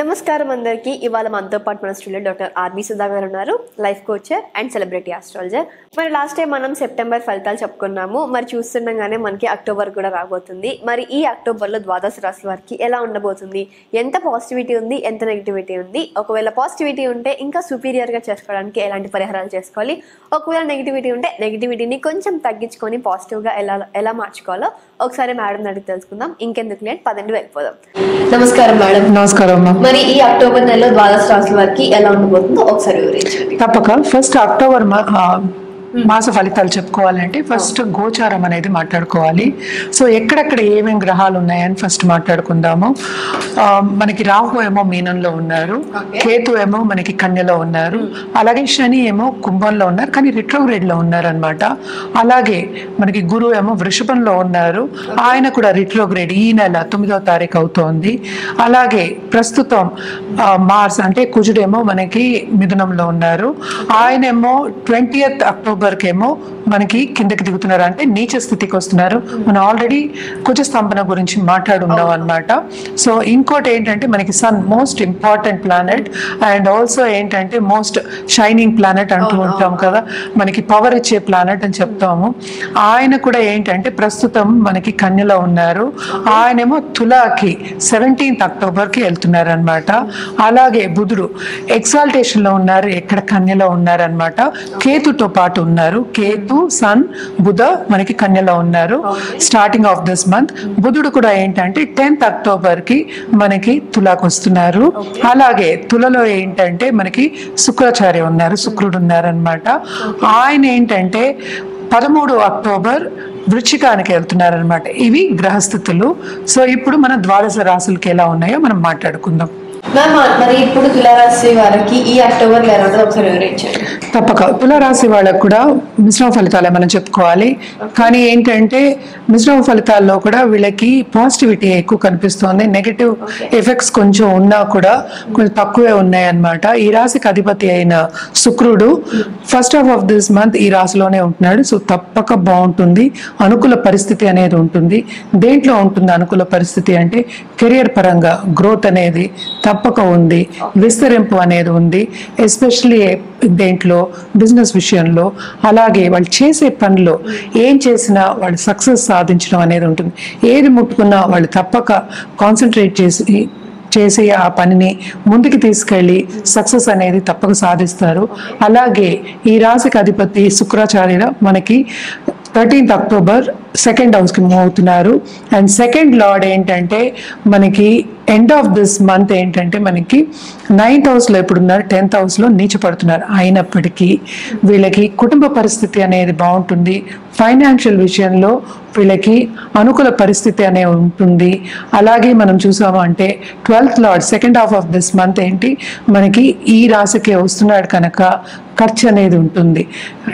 నమస్కారం అందరికీ. ఇవాళ మనతో పాటు మన స్టూడెంట్ డాక్టర్ ఆర్బీ సుధా గారు ఉన్నారు, life coacher and celebrity astrologer. మరి లాస్ట్ టైం మనం సెప్టెంబర్ ఫలితాలు చెప్పుకున్నాము. మరి చూస్తుండగానే మనకి అక్టోబర్ కూడా రాబోతుంది. మరి ఈ అక్టోబర్లో ద్వాదశ రాశుల వారికి ఎలా ఉండబోతుంది, ఎంత పాజిటివిటీ ఉంది, ఎంత నెగిటివిటీ ఉంది, ఒకవేళ పాజిటివిటీ ఉంటే ఇంకా సుపీరియర్గా చేసుకోవడానికి ఎలాంటి పరిహారాలు చేసుకోవాలి, ఒకవేళ నెగిటివిటీ ఉంటే నెగిటివిటీని కొంచెం తగ్గించుకొని పాజిటివ్గా ఎలా మార్చుకోవాలో ఒకసారి మేడం అడిగి తెలుసుకుందాం. ఇంకెందుకు లేట్, పదండి వెళ్ళిపోదాం. నమస్కారం మేడం. నమస్కారం. మరి ఈ అక్టోబర్ నెలలో ద్వాదశ రాశుల వారికి ఎలా ఉండబోతుందో ఒకసారి వివరించండి. తప్పక ఫస్ట్ అక్టోబర్ మాస ఫలితాలు చెప్పుకోవాలంటే ఫస్ట్ గోచారం అనేది మాట్లాడుకోవాలి. సో ఎక్కడెక్కడ ఏమేమి గ్రహాలు ఉన్నాయని ఫస్ట్ మాట్లాడుకుందాము. మనకి రాహు ఏమో మీనంలో ఉన్నారు, కేతు ఏమో మనకి కన్యలో ఉన్నారు, అలాగే శని ఏమో కుంభంలో ఉన్నారు కానీ రిట్రోగ్రేడ్ లో ఉన్నారు అనమాట. అలాగే మనకి గురువు ఏమో వృషభంలో ఉన్నారు, ఆయన కూడా రిట్రోగ్రేడ్ ఈ నెల 9వ తారీఖు అవుతోంది. అలాగే ప్రస్తుతం మార్స్ అంటే కుజుడేమో మనకి మిథునంలో ఉన్నారు, ఆయనేమో 20th అక్టోబర్ కేమో మనకి కిందకి దిగుతున్నారు, అంటే నీచ స్థితికి వస్తున్నారు. మనం ఆల్రెడీ కుజ స్తంభన గురించి మాట్లాడున్నాం అనమాట. సో ఇంకోటి ఏంటంటే మనకి sun most important planet and also ఏంటంటే మోస్ట్ షైనింగ్ ప్లానెట్ అంటూ ఉంటాం కదా, మనకి పవర్ ఇచ్చే ప్లానెట్ అని చెప్తాము. ఆయన కూడా ఏంటంటే ప్రస్తుతం మనకి కన్యలో ఉన్నారు, ఆయనేమో తులాకి 17th అక్టోబర్కి వెళ్తున్నారు అనమాట. అలాగే బుధుడు ఎక్సాల్టేషన్ లో ఉన్నారు, ఎక్కడ కన్యలో ఉన్నారు అనమాట. కేతుతో పాటు ఉన్నారు, కేతు సన్ బుధ మనకి కన్యలో ఉన్నారు స్టార్టింగ్ ఆఫ్ దిస్ మంత్. బుధుడు కూడా ఏంటంటే 10th అక్టోబర్ మనకి తులాకు వస్తున్నారు. అలాగే తులలో ఏంటంటే మనకి శుక్రాచార్య ఉన్నారు, శుక్రుడు ఉన్నారు అనమాట. ఆయన ఏంటంటే 13 అక్టోబర్ వృశ్చికానికి వెళ్తున్నారు అనమాట. ఇవి గ్రహస్థితులు. సో ఇప్పుడు మన ద్వాదశ రాశులకి ఎలా ఉన్నాయో మనం మాట్లాడుకుందాం. మరి ఇప్పుడు తులారాశి వారికి ఈ అక్టోబర్ ఎలా ఉంటుందో ఒకసారి వివరించండి. తప్పక తులారాశి వాళ్ళకు కూడా మిశ్రమ ఫలితాలే మనం చెప్పుకోవాలి. కానీ ఏంటంటే మిశ్రమ ఫలితాల్లో కూడా వీళ్ళకి పాజిటివిటీ ఎక్కువ కనిపిస్తోంది, నెగటివ్ ఎఫెక్ట్స్ కొంచెం ఉన్నా కూడా కొంచెం తక్కువే ఉన్నాయి అన్నమాట. ఈ రాశికి అధిపతి అయిన శుక్రుడు first half of this month ఈ రాశిలోనే ఉంటున్నాడు. సో తప్పక బాగుంటుంది, అనుకూల పరిస్థితి అనేది ఉంటుంది. దేంట్లో ఉంటుంది అనుకూల పరిస్థితి అంటే కెరియర్ పరంగా గ్రోత్ అనేది తప్పక ఉంది, విస్తరింపు అనేది ఉంది, ఎస్పెషల్లీ దేంట్లో బిజినెస్ విషయంలో. అలాగే వాళ్ళు చేసే పనిలో ఏం చేసినా వాళ్ళు సక్సెస్ సాధించడం అనేది ఉంటుంది. ఏది ముట్టుకున్నా వాళ్ళు తప్పక కాన్సన్ట్రేట్ చేసి ఆ పనిని ముందుకు తీసుకెళ్ళి సక్సెస్ అనేది తప్పక సాధిస్తారు. అలాగే ఈ రాశికి అధిపతి శుక్రాచార్య మనకి 13th అక్టోబర్ సెకండ్ హౌస్కి మూవ్ అవుతున్నారు. అండ్ సెకండ్ లార్డ్ ఏంటంటే మనకి ఎండ్ ఆఫ్ దిస్ మంత్ ఏంటంటే మనకి 9th హౌస్లో ఎప్పుడున్నారు, 10th హౌస్లో నీచపడుతున్నారు. అయినప్పటికీ వీళ్ళకి కుటుంబ పరిస్థితి అనేది బాగుంటుంది, ఫైనాన్షియల్ విషయంలో వీళ్ళకి అనుకూల పరిస్థితి అనేది ఉంటుంది. అలాగే మనం చూసాము అంటే 12th lord second half of this month ఏంటి మనకి ఈ రాశికే వస్తున్నాడు కనుక ఖర్చు అనేది ఉంటుంది,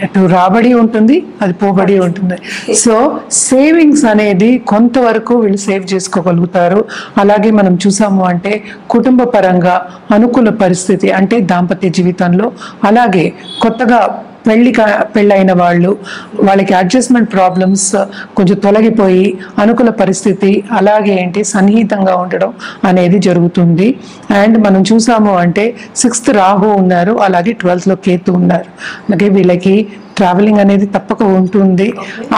అటు రాబడి ఉంటుంది, అది పోబడి ఉంటుంది. సో సేవింగ్స్ అనేది కొంతవరకు వీళ్ళు సేవ్ చేసుకోగలుగుతారు. అలాగే మనం చూసాము అంటే కుటుంబ పరంగా అనుకూల పరిస్థితి అంటే దాంపత్య జీవితంలో, అలాగే కొత్తగా పెళ్ళైన వాళ్ళకి అడ్జస్ట్మెంట్ ప్రాబ్లమ్స్ కొంచెం తొలగిపోయి అనుకూల పరిస్థితి, అలాగే ఏంటి సన్నిహితంగా ఉండడం అనేది జరుగుతుంది. అండ్ మనం చూసాము అంటే 6th రాహు ఉన్నారు, అలాగే 12th కేతు ఉన్నారు. అలాగే వీళ్ళకి ట్రావెలింగ్ అనేది తప్పక ఉంటుంది,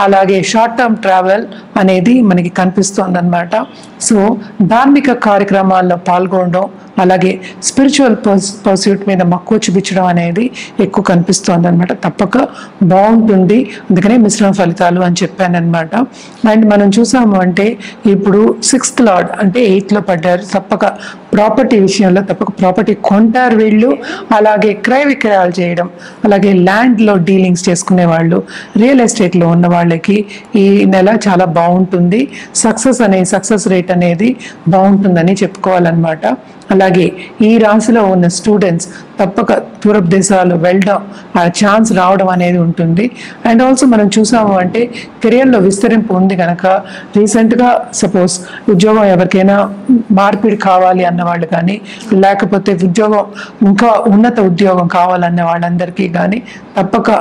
అలాగే షార్ట్ టర్మ్ ట్రావెల్ అనేది మనకి కనిపిస్తుంది అనమాట. సో ధార్మిక కార్యక్రమాల్లో పాల్గొనడం, అలాగే స్పిరిచువల్ పర్స్యూట్ మీద మక్కువ చూపించడం అనేది ఎక్కువ కనిపిస్తుంది అనమాట. తప్పక బాగుంటుంది, అందుకనే మిశ్రమ ఫలితాలు అని చెప్పాను అనమాట. అండ్ మనం చూసాము అంటే ఇప్పుడు 6th లార్డ్ అంటే 8th లో పడ్డారు. తప్పక ప్రాపర్టీ విషయంలో తప్పక ప్రాపర్టీ కొంటారు వీళ్ళు. అలాగే క్రయ విక్రయాలు చేయడం, అలాగే ల్యాండ్లో డీలింగ్స్ చేసుకునే వాళ్ళు, రియల్ ఎస్టేట్లో ఉన్న వాళ్ళకి ఈ నెల చాలా బాగుంటుంది. సక్సెస్ రేట్ అనేది బాగుంటుందని చెప్పుకోవాలన్నమాట. అలాగే ఈ రాశిలో ఉన్న స్టూడెంట్స్ తప్పక దూరపు దేశాలు వెళ్ళడం, ఆ ఛాన్స్ రావడం అనేది ఉంటుంది. అండ్ ఆల్సో మనం చూసాము అంటే కెరియర్లో విస్తరింపు ఉంది కనుక రీసెంట్గా సపోజ్ ఉద్యోగం ఎవరికైనా మార్పిడి కావాలి అన్న వాళ్ళు కానీ, లేకపోతే ఉద్యోగం ఇంకా ఉన్నత ఉద్యోగం కావాలన్న వాళ్ళందరికీ కానీ తప్పక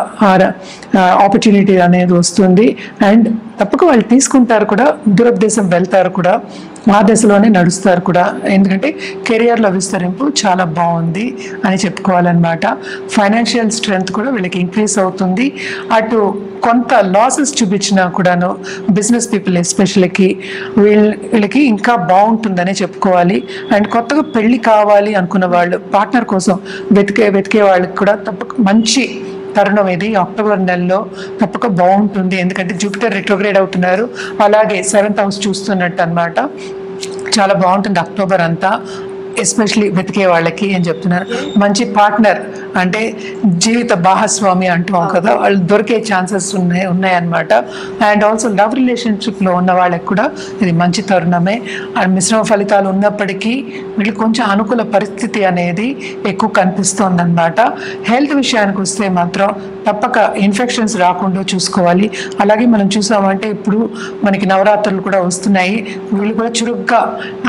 ఆపర్చునిటీ అనేది వస్తుంది. అండ్ తప్పక వాళ్ళు తీసుకుంటారు కూడా, దూరపు దేశం వెళ్తారు కూడా. ఆ దశలోనే నడుస్తారు కూడా. ఎందుకంటే కెరియర్లో విస్తరింపు చాలా బాగుంది అని చెప్పుకోవాలన్నమాట. ఫైనాన్షియల్ స్ట్రెంగ్త్ కూడా వీళ్ళకి ఇంక్రీజ్ అవుతుంది. అటు కొంత లాసెస్ చూపించినా కూడాను బిజినెస్ పీపుల్ ఎస్పెషల్కి వీళ్ళకి ఇంకా బాగుంటుందనే చెప్పుకోవాలి. అండ్ కొత్తగా పెళ్లి కావాలి అనుకున్న వాళ్ళు పార్ట్నర్ కోసం వెతికే వాళ్ళకి కూడా తప్పక మంచి తరుణం ఇది. అక్టోబర్ నెలలో తప్పక బాగుంటుంది. ఎందుకంటే జూపిటర్ రిట్రోగ్రేడ్ అవుతున్నారు, అలాగే 7th హౌస్ చూస్తున్నట్టు అన్నమాట. చాలా బాగుంటుంది అక్టోబర్ అంతా, ఎస్పెషలీ వెతికే వాళ్ళకి అని చెప్తున్నారు. మంచి పార్ట్నర్ అంటే జీవిత భాగస్వామి అంటాం కదా, వాళ్ళు దొరికే ఛాన్సెస్ ఉన్నాయన్నమాట. అండ్ ఆల్సో లవ్ రిలేషన్షిప్లో ఉన్న వాళ్ళకి కూడా ఇది మంచి తరుణమే. అండ్ మిశ్రమ ఫలితాలు ఉన్నప్పటికీ వీళ్ళకి కొంచెం అనుకూల పరిస్థితి అనేది ఎక్కువ కనిపిస్తుంది అన్నమాట. హెల్త్ విషయానికి వస్తే మాత్రం తప్పక ఇన్ఫెక్షన్స్ రాకుండా చూసుకోవాలి. అలాగే మనం చూసామంటే ఇప్పుడు మనకి నవరాత్రులు కూడా వస్తున్నాయి, వీళ్ళు కూడా చురుగ్గా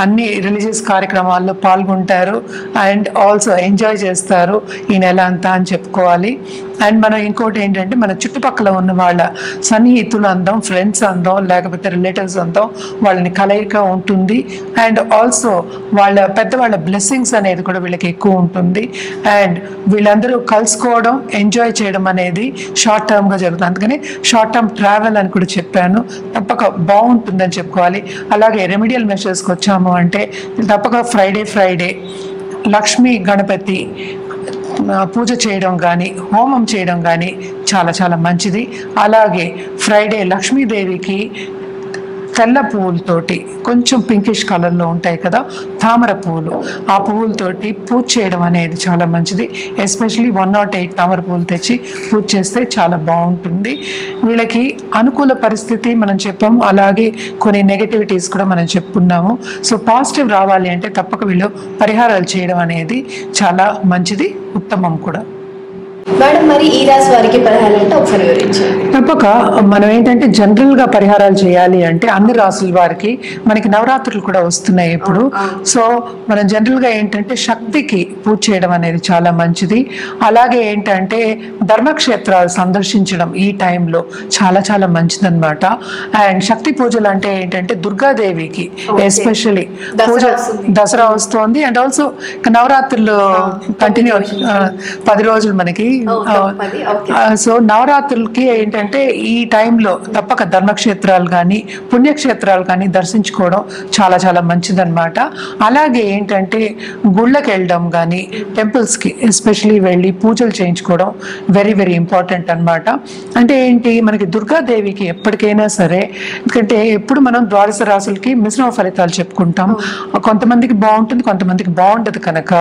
అన్ని రిలీజియస్ కార్యక్రమాల్లో పాల్గొంటారు అండ్ ఆల్సో ఎంజాయ్ చేస్తారు ఈ నెల అంతా అని చెప్పుకోవాలి. అండ్ మనం ఇంకోటి ఏంటంటే మన చుట్టుపక్కల ఉన్న వాళ్ళ సన్నిహితులు అందం, ఫ్రెండ్స్ అందం, లేకపోతే రిలేటివ్స్ అందం, వాళ్ళని కలయిక ఉంటుంది. అండ్ ఆల్సో పెద్దవాళ్ళ బ్లెస్సింగ్స్ అనేది కూడా వీళ్ళకి ఎక్కువ ఉంటుంది. అండ్ వీళ్ళందరూ కలుసుకోవడం, ఎంజాయ్ చేయడం అనేది షార్ట్ టర్మ్గా జరుగుతుంది. అందుకని షార్ట్ టర్మ్ ట్రావెల్ అని కూడా చెప్పాను, తప్పక బాగుంటుందని చెప్పుకోవాలి. అలాగే రెమెడియల్ మెషర్స్కి వచ్చాము అంటే తప్పక ఫ్రైడే లక్ష్మీ గణపతి పూజ చేయడం కానీ, హోమం చేయడం కానీ చాలా చాలా మంచిది. అలాగే ఫ్రైడే లక్ష్మీదేవికి తెల్ల పువ్వులతోటి, కొంచెం పింకిష్ కలర్లో ఉంటాయి కదా తామర పువ్వులు, ఆ పువ్వులతోటి పూజ చేయడం అనేది చాలా మంచిది. ఎస్పెషలీ 108 తామర పువ్వులు తెచ్చి పూజ చేస్తే చాలా బాగుంటుంది. వీళ్ళకి అనుకూల పరిస్థితి మనం చెప్పాము, అలాగే కొన్ని నెగటివిటీస్ కూడా మనం చెప్పుకున్నాము. సో పాజిటివ్ రావాలి అంటే తప్పక వీళ్ళు పరిహారాలు చేయడం అనేది చాలా మంచిది, ఉత్తమం కూడా. మేడం, మరి ఈ రాశి వారికి పరిహారాలు అంటే ఒకసారి వివరించండి. తప్పక మనం ఏంటంటే జనరల్గా పరిహారాలు చేయాలి అంటే అన్ని రాసుల వారికి మనకి నవరాత్రులు కూడా వస్తున్నాయి ఇప్పుడు. సో మనం జనరల్గా ఏంటంటే శక్తికి పూజ చేయడం అనేది చాలా మంచిది. అలాగే ఏంటంటే ధర్మక్షేత్రాలు సందర్శించడం ఈ టైంలో చాలా చాలా మంచిదన్నమాట. అండ్ శక్తి పూజలు అంటే ఏంటంటే దుర్గాదేవికి ఎస్పెషలీ పూజ, దసరా వస్తుంది. అండ్ ఆల్సో నవరాత్రులు కంటిన్యూ 10 రోజులు మనకి. సో నవరాత్రులకి ఏంటంటే ఈ టైంలో తప్పక ధర్మక్షేత్రాలు కానీ పుణ్యక్షేత్రాలు కానీ దర్శించుకోవడం చాలా చాలా మంచిదన్నమాట. అలాగే ఏంటంటే గుళ్ళకి వెళ్ళడం కానీ, టెంపుల్స్కి ఎస్పెషలీ వెళ్ళి పూజలు చేయించుకోవడం వెరీ వెరీ ఇంపార్టెంట్ అన్నమాట. అంటే ఏంటి, మనకి దుర్గాదేవికి ఎప్పటికైనా సరే, ఎందుకంటే ఎప్పుడు మనం ద్వాదశ రాశులకి మిశ్రమ ఫలితాలు చెప్పుకుంటాం, కొంతమందికి బాగుంటుంది, కొంతమందికి బాగుండదు. కనుక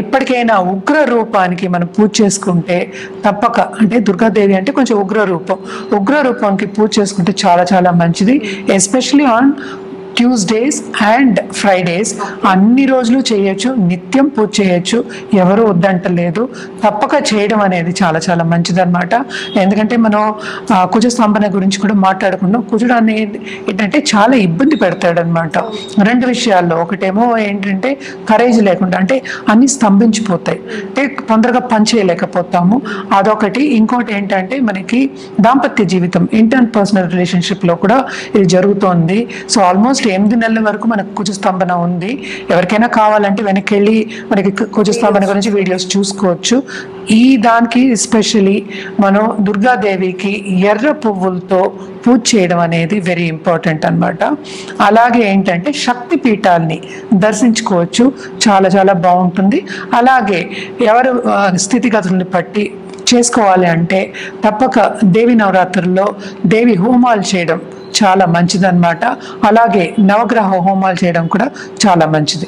ఎప్పటికైనా ఉగ్ర రూపానికి మనం పూజ చేసుకుంటే తప్పక, అంటే దుర్గాదేవి అంటే కొంచెం ఉగ్ర రూపానికి పూజ చేసుకుంటే చాలా చాలా మంచిది. Especially on Tuesdays and Fridays అన్ని రోజులు చేయొచ్చు, నిత్యం పూజ చేయొచ్చు, ఎవరు వద్దంటలేదు. తప్పక చేయడం అనేది చాలా చాలా మంచిదన్నమాట. ఎందుకంటే మనం కుజస్తంభన గురించి కూడా మాట్లాడుకున్నాం. కుజుడు అనేది ఏంటంటే చాలా ఇబ్బంది పెడతాడనమాట 2 విషయాల్లో. ఒకటేమో ఏంటంటే కరేజ్ లేకుండా, అంటే అన్ని స్తంభించిపోతాయి, అంటే తొందరగా పని చేయలేకపోతాము, అదొకటి. ఇంకోటి ఏంటంటే మనకి దాంపత్య జీవితం, ఇంటర్ పర్సనల్ రిలేషన్షిప్లో కూడా ఇది జరుగుతోంది. సో ఆల్మోస్ట్ 8 నెలల వరకు మనకు కుజస్తంభన ఉంది. ఎవరికైనా కావాలంటే వెనక్కి వెళ్ళి మనకి కుజస్తంభన గురించి వీడియోస్ చూసుకోవచ్చు. ఈ దానికి ఎస్పెషలీ మనం దుర్గాదేవికి ఎర్ర పువ్వులతో పూజ చేయడం అనేది వెరీ ఇంపార్టెంట్ అన్నమాట. అలాగే ఏంటంటే శక్తి పీఠాలని దర్శించుకోవచ్చు, చాలా చాలా బాగుంటుంది. అలాగే ఎవరు స్థితిగతుల్ని బట్టి చేసుకోవాలి అంటే తప్పక దేవి నవరాత్రుల్లో దేవి హోమాలు చేయడం చాలా మంచిదన్నమాట. అలాగే నవగ్రహ హోమాలు చేయడం కూడా చాలా మంచిది.